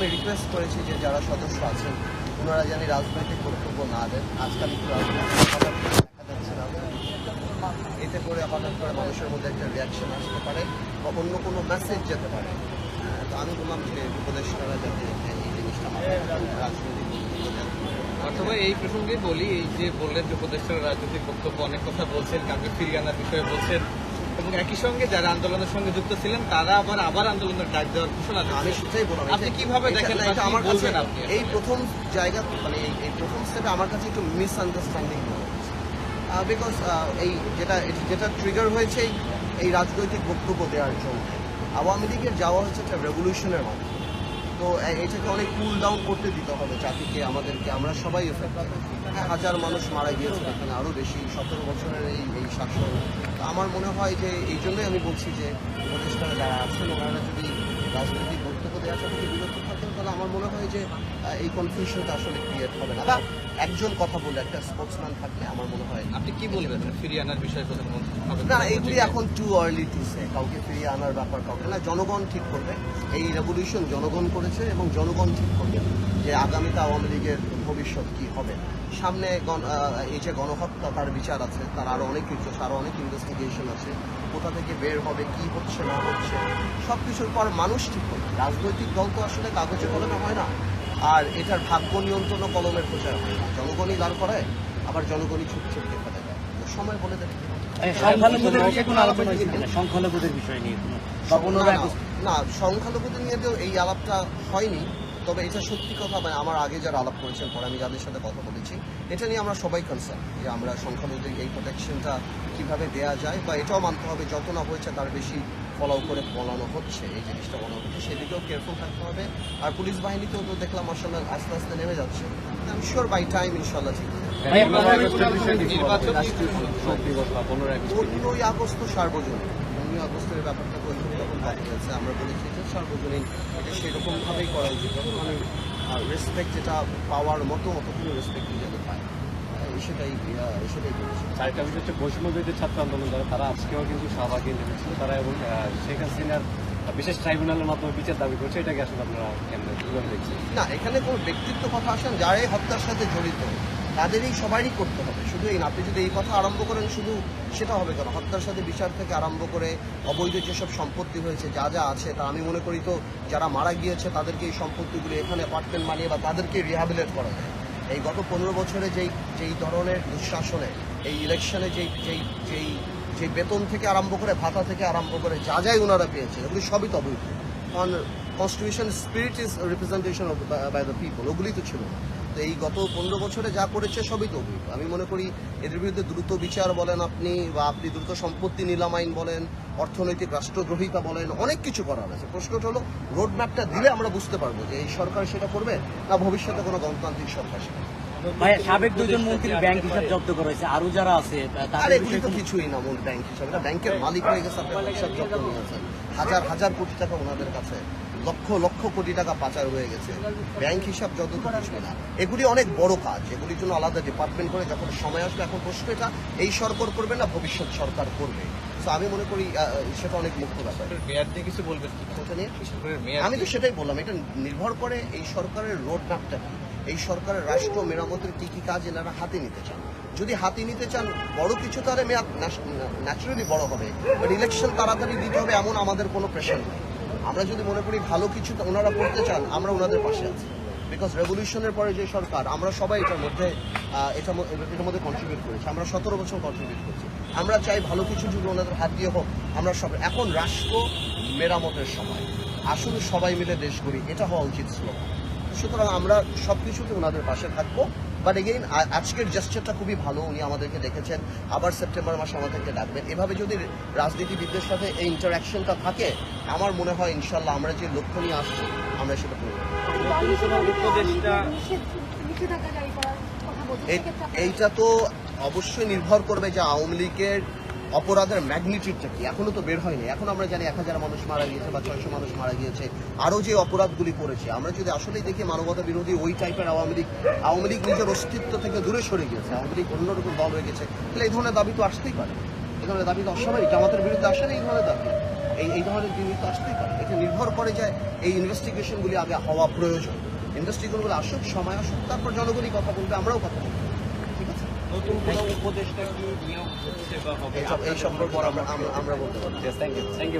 আমি রিকোয়েস্ট করেছি যে যারা সদস্য আছেন ওনারা জানি রাজনৈতিক বক্তব্য না দেন। আজকাল একটু দেখা যাচ্ছে না, এতে করে হঠাৎ করে মানুষের মধ্যে একটা রিয়াকশন আসতে পারে বা অন্য কোনো মেসেজ যেতে পারে। তো আমি বললাম যে উপদেষ্টারা যাতে এই জিনিসটা রাজনৈতিক অথবা এই প্রসঙ্গে বলি, এই যে বললেন যে উপদেষ্টারা রাজনৈতিক বক্তব্য অনেক কথা বলছেন, কাউকে ফিরিয়ে আনার বিষয়ে বলছেন, এবং একই সঙ্গে যারা আন্দোলনের সঙ্গে যুক্ত ছিলেন তারা আবার আন্দোলনের ডাক দেওয়ার ঘোষণা দিয়েছেন। আমি সেটাই বললাম, আপনি কিভাবে দেখেন? আমার কাছে আপনি এই প্রথম জায়গা মানে এই প্রথম স্টেপে আমার কাছে একটু মিসআন্ডারস্ট্যান্ডিং মনে হচ্ছে, বিকজ এই যেটা ট্রিগার হয়েছে এই রাজনৈতিক বক্তব্য দেওয়ার জন্য আওয়ামী লীগের যাওয়া হচ্ছে একটা রেভলিউশনের মাধ্যমে। তো এটাকে অনেক কুল ডাউন করতে দিতে হবে জাতিকে, আমাদেরকে। আমরা সবাই এফেক্টেড। হ্যাঁ, হাজার মানুষ মারা গিয়েছে এখানে, আরও বেশি 17 বছরের এই শাসন। আমার মনে হয় যে এই জন্যই আমি বলছি যে উপদেষ্টারা যারা আছেন ওনারা যদি রাজনৈতিক বক্তব্য দেওয়া থেকে বিরত থাকেন তাহলে আমার মনে হয় যে এই কনফিউশনটা আসলে ক্রিয়েট হবে না। বা একজন কথা বলে একটা স্পোর্টসম্যান থাকলে আমার মনে হয়। আপনি কি বলবেন ফিরিয়ে আনার বিষয়ে? না, এইগুলি এখন টু আর্লি টু সে। কাউকে ফিরিয়ে আনার ব্যাপার কাউকে না, জনগণ ঠিক করবে। এই রেভলিউশন জনগণ করেছে এবং জনগণ ঠিক করবে যে আগামীতে আওয়ামী লীগের ভবিষ্যৎ কি হবে। সামনে এই যে গণহত্যা, তার বিচার আছে, তার আরও অনেক কিছু, আরও অনেক ইনভেস্টিগেশন আছে। কোথা থেকে বের হবে, কি হচ্ছে না হচ্ছে, সব কিছুর পর মানুষ ঠিক করবে। রাজনৈতিক দল তো আসলে কাগজে কলমে হয় না, আর এটার ভাগ্য নিয়ন্ত্রণও কলমের প্রচার হয় না। জনগণই দাঁড় করায়, আবার জনগণই ছুট ছিটকে ফেলে দেয়। তো সময় বলে দেবে। সংখ্যালঘুদের বিষয় নিয়ে না, সংখ্যালঘুদের নিয়ে তো এই আলাপটা হয়নি। তবে এটা সত্যি কথা, মানে আমার আগে যারা আলাপ করেছেন, পরে আমি যাদের সাথে কথা বলেছি, এটা নিয়ে আমরা সবাই কনসার্ন যে আমরা সংখ্যালঘুদের এই প্রোটেকশনটা কীভাবে দেওয়া যায়, বা এটাও মানতে হবে যত না হয়েছে তার বেশি ফলো করে বলানো হচ্ছে, এই জিনিসটা বলা হচ্ছে, সেদিকেও কেয়ারফুল থাকতে হবে। আর পুলিশ বাহিনীতেও তো দেখলাম মার্শাল্লাহ আস্তে আস্তে নেমে যাচ্ছে। আমি শিওর বাই টাইম ইনশাল্লাহ ঠিক হবে। 15ই আগস্ট তো সার্বজনীন, 15ই আগস্টের ব্যাপারটা তো যখন দেখা গেছে আমরা বলেছি যে সার্বজনীন, এটা সেরকমভাবেই করা উচিত। যখন আমি রেসপেক্ট যেটা পাওয়ার মতো অতক্ষণ রেসপেক্ট যাতে পায়, সেটাই বলেছি। আরেকটা বিষয় হচ্ছে বৈষম্যবিরোধী ছাত্র আন্দোলন যারা, তারা আজকেও কিন্তু শাহবাগে নেমেছিল তারা, এবং শেখ হাসিনার বিশেষ ট্রাইব্যুনালের মাধ্যমে বিচার দাবি করছে। এটাকে আসলে আপনারা কিভাবে দেখছেন? না, এখানে কোনো ব্যক্তিত্ব কথা আসেন, যারা এই হত্যার সাথে জড়িত তাদেরই সবারই করতে হবে, শুধু এই না। আপনি যদি এই কথা আরম্ভ করেন শুধু, সেটা হবে কেন? হত্যার সাথে বিচার থেকে আরম্ভ করে অবৈধ যেসব সম্পত্তি হয়েছে, যা যা আছে, তা আমি মনে করি তো যারা মারা গিয়েছে তাদেরকে এই সম্পত্তিগুলো এখানে অ্যাপার্টমেন্ট বানিয়ে বা তাদেরকে রিহ্যাবিলিটেট করা যায়। এই গত 15 বছরে যেই ধরনের দুঃশাসনে, এই ইলেকশনে যেই বেতন থেকে আরম্ভ করে, ভাতা থেকে আরম্ভ করে যা যাই ওনারা পেয়েছে, এগুলি সবই তো অবৈধ। কারণ constitution spirit is representation of by the people, ওগুলি তো ছিল না। তো এই গত 15 বছরে যা করেছে সবই তো অবৈধ। আমি মনে করি এদের বিরুদ্ধে দ্রুত বিচার বলেন আপনি, বা আপনি দ্রুত সম্পত্তি নিলাম আইন বলেন, অর্থনৈতিক রাষ্ট্রদ্রোহিতা বলেন, অনেক কিছু করার আছে। প্রশ্নটা হলো রোড ম্যাপটা দিলে আমরা বুঝতে পারবো যে এই সরকার সেটা করবে না ভবিষ্যতে কোনো গণতান্ত্রিক সরকার সেটা। সাবেক 2 জন মন্ত্রীর ব্যাংক হিসাব জব্দ করা হয়েছে, আরো যারা আছে আর এগুলি তো কিছুই না। মূল ব্যাংক হিসাবে না, ব্যাংকের মালিক হয়ে গেছে, আপনার হিসাব জব্দ নিয়ে আছেন, হাজার হাজার কোটি টাকা ওনাদের কাছে, লক্ষ লক্ষ কোটি টাকা পাচার হয়ে গেছে। ব্যাংক হিসাব যত তো কিছুই না। এগুলি অনেক বড় কাজ, এগুলির জন্য আলাদা ডিপার্টমেন্ট করে যখন সময় আসবে। এখন প্রশ্ন এটা এই সরকার করবে না ভবিষ্যৎ সরকার করবে। তো আমি মনে করি সেটা অনেক মুখ্য ব্যাপার। মেয়াদ নিয়ে কিছু বলবেন? আমি তো সেটাই বললাম, এটা নির্ভর করে এই সরকারের রোড ম্যাপটা কি, এই সরকারের রাষ্ট্র মেরামতের কি কি কাজ এনারা হাতে নিতে চান। যদি হাতে নিতে চান বড় কিছু, তাহলে মেয়াদ ন্যাচারালি বড় হবে। বাট ইলেকশন তাড়াতাড়ি দিতে হবে এমন আমাদের কোনো প্রেশার নেই। আমরা যদি মনে করি ভালো কিছু ওনারা করতে চান, আমরা ওনাদের পাশে আছি। বিকজ রেভলিউশনের পরে যে সরকার, আমরা সবাই এটার মধ্যে কন্ট্রিবিউট করেছি। আমরা 17 বছর কন্ট্রিবিউট করছি। আমরা চাই ভালো কিছু যদি ওনাদের হাত দিয়ে হোক। আমরা সবাই এখন রাষ্ট্র মেরামতের সময়, আসলে সবাই মিলে দেশ গড়ি, এটা হওয়া উচিত স্লোগান। সুতরাং আমরা সব কিছুতে ওনাদের পাশে থাকবো। বাট এগেইন আজকের জেস্টারটা খুবই ভালো, উনি আমাদেরকে দেখেছেন, আবার সেপ্টেম্বর মাসে আমাদেরকে ডাকবেন। এভাবে যদি রাজনীতিবিদদের সাথে এই ইন্টারাকশনটা থাকে, আমার মনে হয় ইনশাল্লাহ আমরা যে লক্ষ্য নিয়ে আসছি আমরা সেটা করব। এইটা তো অবশ্যই নির্ভর করবে যে আওয়ামী লীগের অপরাধের ম্যাগনিটিউডটা কি। এখনো তো বের হয়নি। এখন আমরা জানি 1000 মানুষ মারা গিয়েছে বা 600 মানুষ মারা গিয়েছে। আরও যে অপরাধগুলি করেছে, আমরা যদি আসলেই দেখি মানবতা বিরোধী ওই টাইপের আওয়ামী লীগ নিজের অস্তিত্ব থেকে দূরে সরে গিয়েছে, আওয়ামী লীগ অন্যরকম দল হয়ে গেছে, তাহলে এই ধরনের দাবি তো আসতেই পারে। এই ধরনের দাবি তো অস্বাভাবিক। জামাতের বিরুদ্ধে আসেন এই ধরনের দাবি, এই ধরনের জিনিস তো আসতেই পারে। এটা নির্ভর করে যে এই ইনভেস্টিগেশনগুলি আগে হওয়া প্রয়োজন। ইনভেস্টিগেশনগুলো আসুক, সময় আসুক, তারপর জনগণই কথা বলবে, আমরাও কথা বলবো। ঠিক আছে, নতুন কোনো উপদেষ্টা কি নিয়োগ হচ্ছে বা হবে? এই সম্পর্কে আমরা বলতে পারবো। Thank you thank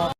you.